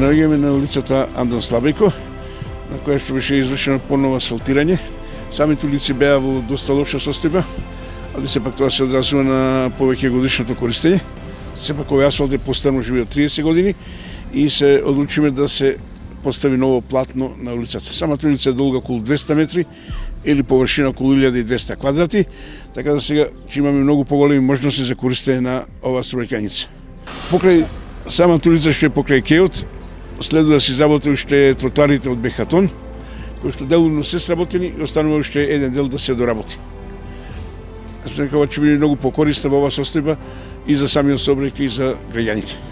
наоѓаме на улицата Андон Слабејко, на која што беше извршено поново асфалтирање. Самите улици беа во доста лоша состојба, али сепак тоа се одразува на повеќе годишното користење. Сепак овој асфалт е постарно живее од 30 години и се одлучиме да се постави ново платно на улицата. Самата улица е долга околу 200 метри или површина околу 1200 квадрати, така да сега ќе имаме многу поголеми можности за користење на оваа сообраќајница. Покрај самата улица што е покрај кеот, следува да се изработи уште тротоарите од бехатон, кои што делумно се сработени и останува уште еден дел да се доработи. Ова ќе биде многу покорисна во оваа состојба и за самиот сообраќај и за граѓаните.